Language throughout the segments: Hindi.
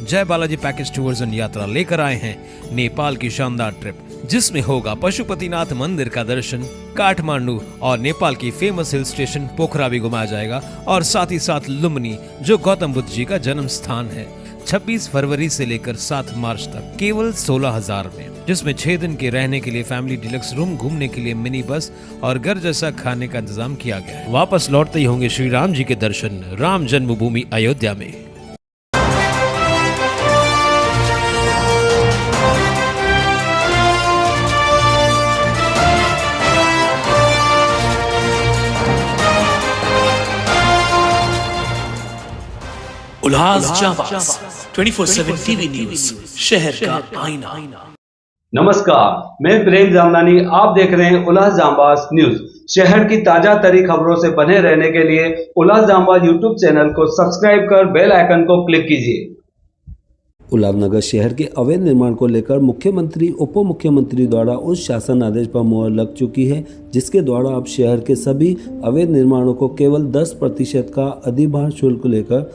जय बालाजी पैकेज टूर्स एंड यात्रा लेकर आए हैं नेपाल की शानदार ट्रिप, जिसमें होगा पशुपतिनाथ मंदिर का दर्शन, काठमांडू और नेपाल की फेमस हिल स्टेशन पोखरा भी घुमाया जाएगा और साथ ही साथ लुम्बिनी जो गौतम बुद्ध जी का जन्म स्थान है। 26 फरवरी से लेकर 7 मार्च तक केवल 16,000 में, जिसमें 6 दिन के रहने के लिए फैमिली डिलक्स रूम, घूमने के लिए मिनी बस और घर जैसा खाने का इंतजाम किया गया है। वापस लौटते ही होंगे श्री राम जी के दर्शन राम जन्मभूमि अयोध्या में। उल्लास जाबाज 24/7 टीवी न्यूज, शहर का आईना। नमस्कार, मैं प्रेम जामनानी, आप देख रहे हैं उल्लास जाबाज न्यूज। शहर की ताजा तरीन खबरों से बने रहने के लिए उल्लास जाबाज यूट्यूब चैनल को सब्सक्राइब कर बेल आइकन को क्लिक कीजिए। उल्लासनगर शहर के अवैध निर्माण को लेकर मुख्यमंत्री उप मुख्यमंत्री द्वारा उस शासन आदेश पर मुहर लग चुकी है, जिसके द्वारा अब शहर के सभी अवैध निर्माणों को केवल 10% का अधिभार शुल्क लेकर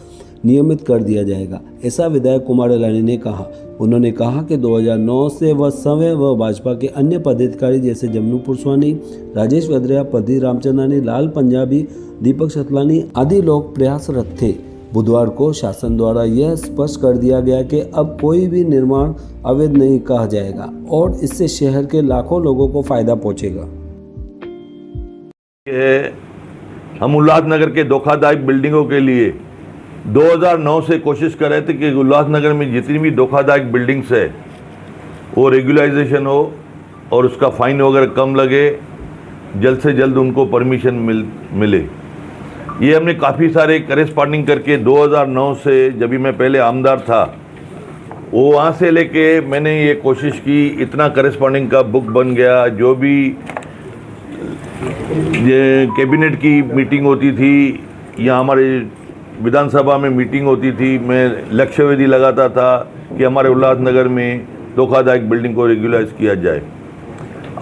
नियमित कर दिया जाएगा। ऐसा विधायक कुमार लानी ने कहा। उन्होंने कहा कि 2009 से वह समय व भाजपा के अन्य पदाधिकारी जैसे जमनू पुरस्वानी, राजेश वद्रिया, प्रदीप रामचंद्रानी, लाल पंजाबी, दीपक शतलानी आदि लोग प्रयासरत थे। बुधवार को शासन द्वारा यह स्पष्ट कर दिया गया कि अब कोई भी निर्माण अवैध नहीं कहा जाएगा और इससे शहर के लाखों लोगों को फायदा पहुंचेगा। हम उल्लासनगर के धोखादायक बिल्डिंगों के लिए 2009 से कोशिश कर रहे थे कि उल्लासनगर में जितनी भी धोखादायक बिल्डिंग्स है वो रेगुलाइजेशन हो और उसका फाइन वगैरह कम लगे, जल्द से जल्द उनको परमिशन मिले। ये हमने काफ़ी सारे करेस्पॉन्डिंग करके 2009 से, जब भी मैं पहले आमदार था, वो वहाँ से लेके मैंने ये कोशिश की, इतना करेस्पॉन्डिंग का बुक बन गया। जो भी ये कैबिनेट की मीटिंग होती थी या हमारे विधानसभा में मीटिंग होती थी, मैं लक्ष्यवेधी लगाता था कि हमारे उल्लासनगर में धोखादायक बिल्डिंग को रेगुलाइज किया जाए।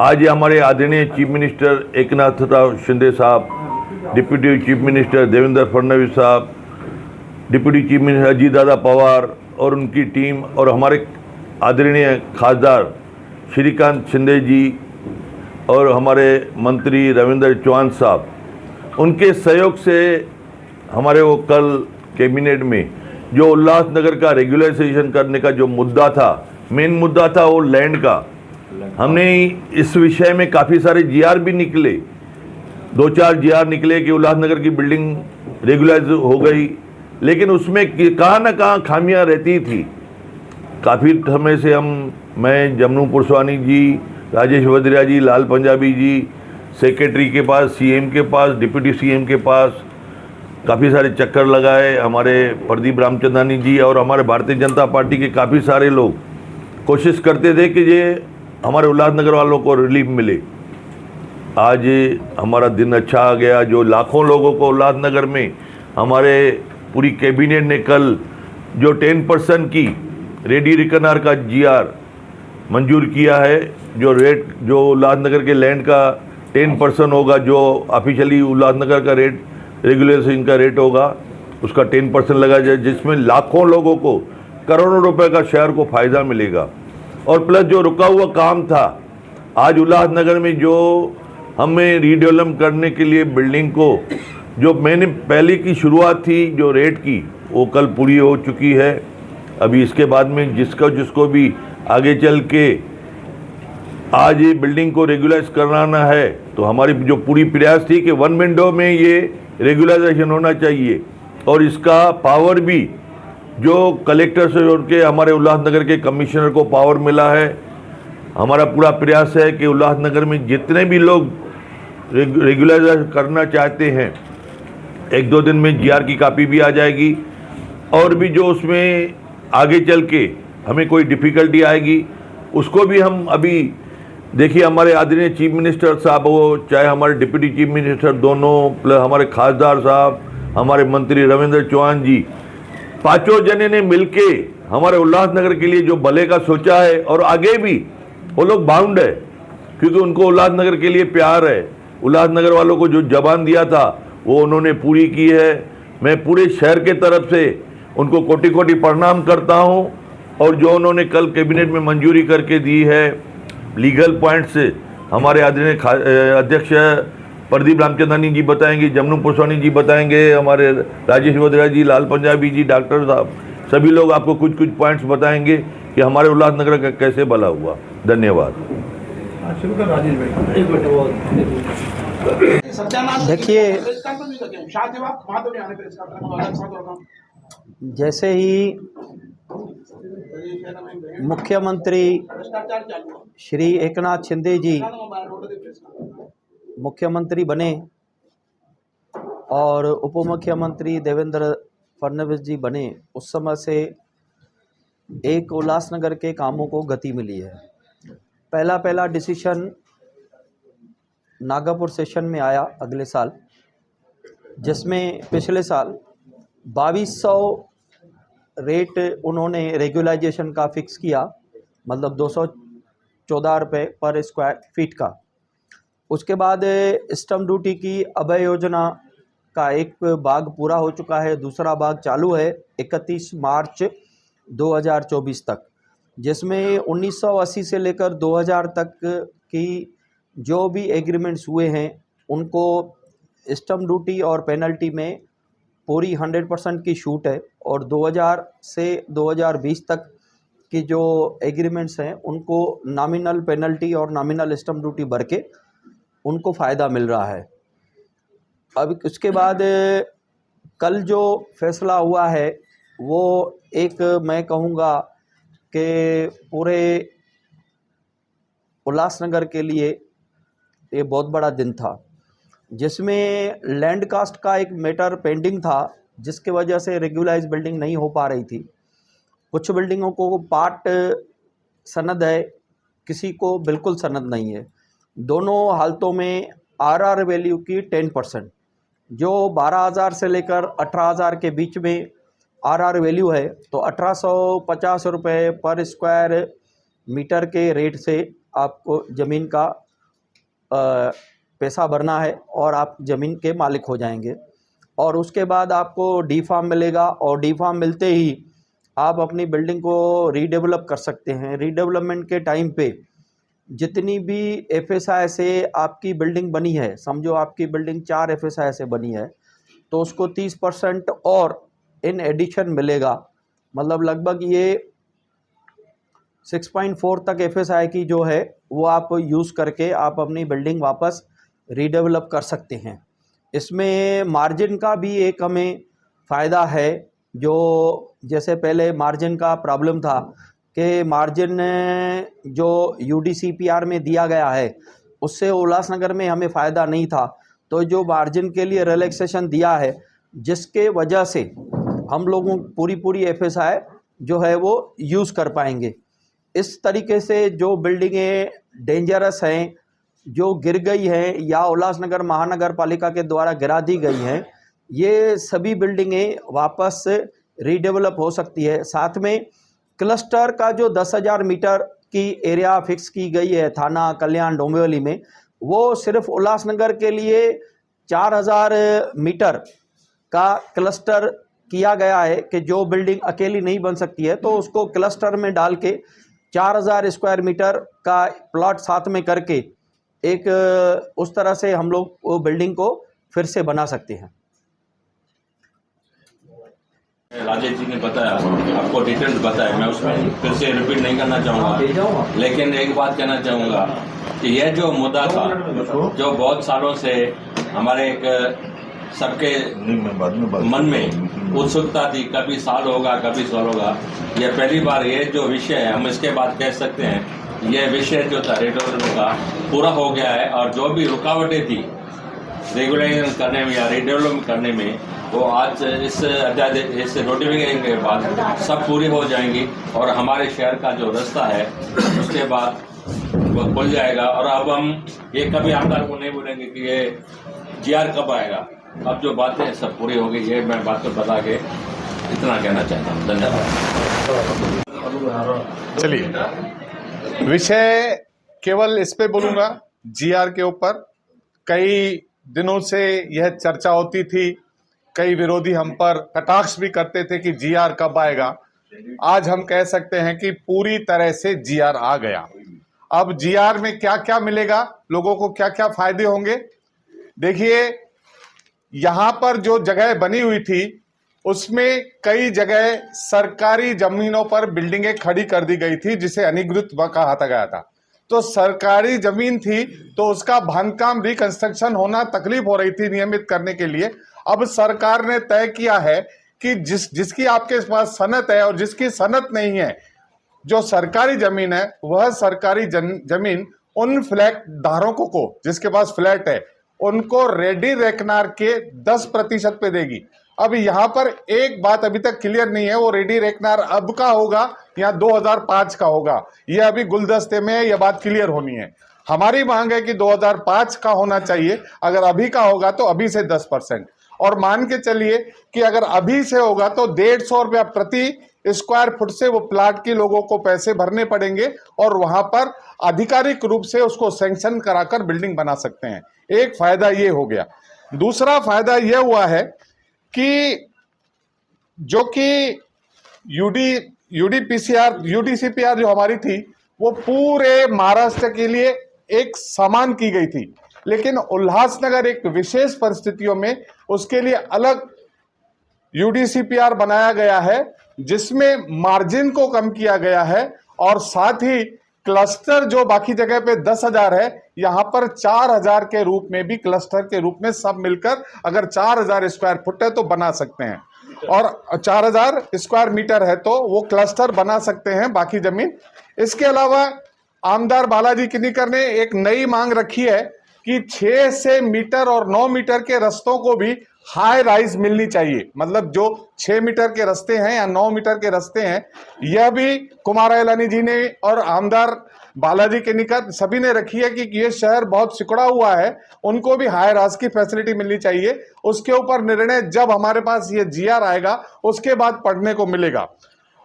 आज ये हमारे आदरणीय चीफ मिनिस्टर एकनाथ शिंदे साहब, deputy chief minister Devendra Fadnavis साहब, deputy chief minister Ajit Dada Pawar और उनकी टीम और हमारे आदरणीय खासदार श्रीकांत शिंदे जी और हमारे मंत्री रविंद्र चौहान साहब, उनके सहयोग से हमारे वो कल कैबिनेट में जो उल्लासनगर का रेगुलराइजेशन करने का जो मुद्दा था, मेन मुद्दा था वो लैंड का, हमने इस विषय में काफ़ी सारे जीआर भी निकले, 2-4 जीआर निकले कि उल्लासनगर की बिल्डिंग रेगुलाइज हो गई, लेकिन उसमें कहाँ ना कहाँ खामियां रहती थी। काफ़ी समय से मैं जमनू पुरस्वानी जी, राजेश वद्रिया जी, लाल पंजाबी जी, सेक्रेटरी के पास, सीएम के पास, डिप्टी सीएम के पास काफ़ी सारे चक्कर लगाए। हमारे प्रदीप रामचंद्रानी जी और हमारे भारतीय जनता पार्टी के काफ़ी सारे लोग कोशिश करते थे कि ये हमारे उल्लासनगर वालों को रिलीफ मिले। आज हमारा दिन अच्छा आ गया, जो लाखों लोगों को उल्लासनगर में हमारे पूरी कैबिनेट ने कल जो 10% की रेडी रिकनर का जीआर मंजूर किया है, जो रेट जो उल्लासनगर के लैंड का 10% होगा, जो ऑफिशियली उल्लासनगर का रेट रेगुलेशन का रेट होगा, उसका 10% लगा जाए, जिसमें लाखों लोगों को करोड़ों रुपए का शहर को फ़ायदा मिलेगा। और प्लस जो रुका हुआ काम था, आज उल्लासनगर में जो हमें रीडेवलप करने के लिए बिल्डिंग को जो मैंने पहले की शुरुआत थी जो रेट की, वो कल पूरी हो चुकी है। अभी इसके बाद में जिसको भी आगे चल के आज ये बिल्डिंग को रेगुलाइज कराना है, तो हमारी जो पूरी प्रयास थी कि 1 विंडो में ये रेगुलाइजेशन होना चाहिए और इसका पावर भी जो कलेक्टर से जोड़ के हमारे उल्लासनगर के कमिश्नर को पावर मिला है। हमारा पूरा प्रयास है कि उल्लासनगर में जितने भी लोग रेगुलाइज करना चाहते हैं, 1-2 दिन में जीआर की कापी भी आ जाएगी और भी जो उसमें आगे चल के हमें कोई डिफ़िकल्टी आएगी उसको भी हम अभी देखिए, हमारे आदरणीय चीफ मिनिस्टर साहब हो, चाहे हमारे डिप्टी चीफ मिनिस्टर दोनों, प्लस हमारे खासदार साहब, हमारे मंत्री रविंद्र चौहान जी, 5 जने ने मिलके हमारे उल्लासनगर के लिए जो भले का सोचा है और आगे भी वो लोग बाउंड है, क्योंकि उनको उल्लासनगर के लिए प्यार है। उल्लासनगर वालों को जो जबान दिया था वो उन्होंने पूरी की है। मैं पूरे शहर के तरफ से उनको कोटि कोटि प्रणाम करता हूं। और जो उन्होंने कल कैबिनेट में मंजूरी करके दी है लीगल पॉइंट से, हमारे आदरणीय अध्यक्ष प्रदीप रामचंद्रानी जी बताएंगे, जमनू पुष्वानी जी बताएंगे, हमारे राजेश वोद्रा जी, लाल पंजाबी जी, डॉक्टर साहब, सभी लोग आपको कुछ कुछ पॉइंट्स बताएंगे कि हमारे उल्लासनगर का कैसे भला हुआ। धन्यवाद। देखिए, जैसे ही मुख्यमंत्री श्री एकनाथ शिंदे जी मुख्यमंत्री बने और उप मुख्यमंत्री देवेंद्र फडणवीस जी बने, उस समय से एक उल्लासनगर के कामों को गति मिली है। पहला डिसीजन नागपुर सेशन में आया अगले साल, जिसमें पिछले साल 2200 रेट उन्होंने रेगुलाइजेशन का फिक्स किया, मतलब 214 रुपये पर स्क्वायर फीट का। उसके बाद स्टम्प ड्यूटी की अभय योजना का एक भाग पूरा हो चुका है, दूसरा भाग चालू है 31 मार्च 2024 तक, जिसमें 1980 से लेकर 2000 तक की जो भी एग्रीमेंट्स हुए हैं उनको स्टम्प ड्यूटी और पेनल्टी में पूरी 100% की छूट है। और 2000 से 2020 तक की जो एग्रीमेंट्स हैं उनको नॉमिनल पेनल्टी और नॉमिनल स्टम्प ड्यूटी भर के उनको फ़ायदा मिल रहा है। अब उसके बाद कल जो फैसला हुआ है वो एक, मैं कहूँगा कि पूरे उल्लासनगर के लिए ये बहुत बड़ा दिन था, जिसमें लैंड कास्ट का एक मैटर पेंडिंग था, जिसके वजह से रेगुलाइज बिल्डिंग नहीं हो पा रही थी। कुछ बिल्डिंगों को पार्ट सनद है, किसी को बिल्कुल सनद नहीं है। दोनों हालतों में आरआर वैल्यू की 10%, जो 12,000 से लेकर 18,000 के बीच में आरआर वैल्यू है, तो 1850 रुपये पर स्क्वायर मीटर के रेट से आपको ज़मीन का पैसा भरना है और आप ज़मीन के मालिक हो जाएंगे। और उसके बाद आपको डी फार्म मिलेगा, और डी फार्म मिलते ही आप अपनी बिल्डिंग को रीडेवलप कर सकते हैं। रीडेवलपमेंट के टाइम पे जितनी भी एफएसआई से आपकी बिल्डिंग बनी है, समझो आपकी बिल्डिंग 4 एफएसआई से बनी है, तो उसको 30% और इन एडिशन मिलेगा। मतलब लगभग ये 6.4 तक एफएसआई की जो है वो आप यूज़ करके आप अपनी बिल्डिंग वापस रीडेवलप कर सकते हैं। इसमें मार्जिन का भी एक हमें फ़ायदा है, जो जैसे पहले मार्जिन का प्रॉब्लम था कि मार्जिन जो यूडीसीपीआर में दिया गया है उससे उल्लासनगर में हमें फ़ायदा नहीं था। तो जो मार्जिन के लिए रिलैक्सेशन दिया है, जिसके वजह से हम लोगों पूरी एफएसआई जो है वो यूज़ कर पाएंगे। इस तरीके से जो बिल्डिंगें डेंजरस हैं, जो गिर गई हैं या उल्लासनगर महानगर पालिका के द्वारा गिरा दी गई हैं, ये सभी बिल्डिंगें वापस रीडेवलप हो सकती है। साथ में क्लस्टर का जो 10,000 मीटर की एरिया फिक्स की गई है थाना, कल्याण, डोंबिवली में, वो सिर्फ उल्लासनगर के लिए 4,000 मीटर का क्लस्टर किया गया है कि जो बिल्डिंग अकेली नहीं बन सकती है तो उसको क्लस्टर में डाल के 4,000 स्क्वायर मीटर का प्लॉट साथ में करके एक उस तरह से हम लोग वो बिल्डिंग को फिर से बना सकते हैं। राजेश जी ने बताया, आपको डिटेल्स बताया, मैं उसमें फिर से रिपीट नहीं करना चाहूँगा, लेकिन एक बात कहना चाहूँगा कि यह जो मुद्दा था, जो बहुत सालों से हमारे एक सबके मन में उत्सुकता थी, कभी साल होगा कभी साल होगा, यह पहली बार ये जो विषय है, हम इसके बाद कह सकते हैं यह विषय जो था रेगुलेशन का पूरा हो गया है। और जो भी रुकावटें थी रेगुलेशन करने में या रीडेवलपमेंट करने में, वो आज इस नोटिफिकेशन के बाद सब पूरी हो जाएंगी और हमारे शहर का जो रास्ता है उसके बाद वो खुल जाएगा। और अब हम ये कभी आमदार को नहीं बोलेंगे कि ये जीआर कब आएगा, अब जो बातें सब पूरी हो गई। ये मैं बात को बता के इतना कहना चाहता हूँ। धन्यवाद। चलिए, विषय केवल इस पे बोलूँगा, जीआर के ऊपर। कई दिनों से यह चर्चा होती थी, कई विरोधी हम पर कटाक्ष भी करते थे कि जीआर कब आएगा। आज हम कह सकते हैं कि पूरी तरह से जीआर आ गया। अब जीआर में क्या क्या मिलेगा, लोगों को क्या क्या फायदे होंगे। देखिए, यहां पर जो जगह बनी हुई थी उसमें कई जगह सरकारी जमीनों पर बिल्डिंगें खड़ी कर दी गई थी, जिसे अनिगृहित कहा गया था। तो सरकारी जमीन थी तो उसका बांधकाम रिकंस्ट्रक्शन होना तकलीफ हो रही थी नियमित करने के लिए। अब सरकार ने तय किया है कि जिसकी आपके पास सनत है और जिसकी सनत नहीं है, जो सरकारी जमीन है वह सरकारी जमीन उन फ्लैट धारकों को, जिसके पास फ्लैट है, उनको रेडी रेकनर के 10% पे देगी। अब यहां पर एक बात अभी तक क्लियर नहीं है, वो रेडी रेकनर अब का होगा या 2005 का होगा, ये अभी गुलदस्ते में है, ये बात क्लियर होनी है। हमारी मांग है कि 2005 का होना चाहिए, अगर अभी का होगा तो अभी से 10%। और मान के चलिए कि अगर अभी से होगा तो 150 रुपया प्रति स्क्वायर फुट से वो प्लाट के लोगों को पैसे भरने पड़ेंगे और वहां पर आधिकारिक रूप से उसको सैंक्शन कराकर बिल्डिंग बना सकते हैं। एक फायदा ये हो गया। दूसरा फायदा यह हुआ है कि जो कि यूडीसीपीआर जो हमारी थी वो पूरे महाराष्ट्र के लिए एक समान की गई थी, लेकिन उल्लासनगर एक विशेष परिस्थितियों में उसके लिए अलग यूडीसीपीआर बनाया गया है, जिसमें मार्जिन को कम किया गया है और साथ ही क्लस्टर जो बाकी जगह पे 10,000 है, यहां पर 4,000 के रूप में भी क्लस्टर के रूप में सब मिलकर अगर 4,000 स्क्वायर फुट है तो बना सकते हैं, और 4,000 स्क्वायर मीटर है तो वो क्लस्टर बना सकते हैं बाकी जमीन। इसके अलावा आमदार बालाजी किनीकर ने एक नई मांग रखी है कि 6 मीटर और 9 मीटर के रस्तों को भी हाई राइज मिलनी चाहिए। मतलब जो 6 मीटर के रास्ते हैं या 9 मीटर के रास्ते हैं, यह भी कुमार एलानी जी ने और आमदार बालाजी किनीकर सभी ने रखी है कि ये शहर बहुत सिकुड़ा हुआ है, उनको भी हाई राइज की फैसिलिटी मिलनी चाहिए। उसके ऊपर निर्णय जब हमारे पास ये जीआर आएगा उसके बाद पढ़ने को मिलेगा।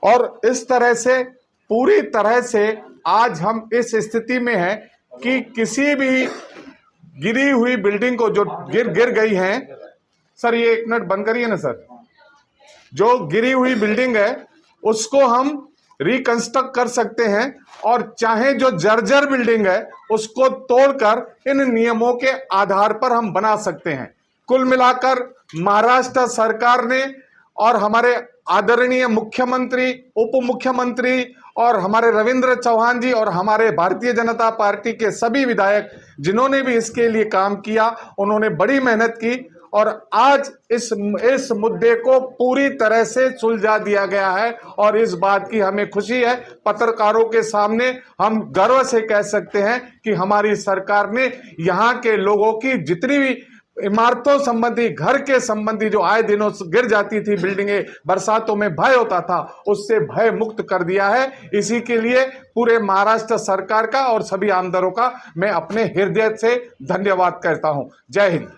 और इस तरह से पूरी तरह से आज हम इस स्थिति में हैं कि किसी भी गिरी हुई बिल्डिंग को जो गिर गई हैं, सर ये 1 मिनट बंद करिए ना सर, जो गिरी हुई बिल्डिंग है उसको हम रिकंस्ट्रक्ट कर सकते हैं और चाहे जो जर्जर बिल्डिंग है उसको तोड़कर इन नियमों के आधार पर हम बना सकते हैं। कुल मिलाकर महाराष्ट्र सरकार ने और हमारे आदरणीय मुख्यमंत्री, उप मुख्यमंत्री और हमारे रविंद्र चौहान जी और हमारे भारतीय जनता पार्टी के सभी विधायक जिन्होंने भी इसके लिए काम किया, उन्होंने बड़ी मेहनत की और आज इस मुद्दे को पूरी तरह से सुलझा दिया गया है। और इस बात की हमें खुशी है, पत्रकारों के सामने हम गर्व से कह सकते हैं कि हमारी सरकार ने यहाँ के लोगों की जितनी भी इमारतों संबंधी, घर के संबंधी जो आए दिनों गिर जाती थी बिल्डिंगें, बरसातों में भय होता था, उससे भय मुक्त कर दिया है। इसी के लिए पूरे महाराष्ट्र सरकार का और सभी आमदारों का मैं अपने हृदय से धन्यवाद करता हूं। जय हिंद।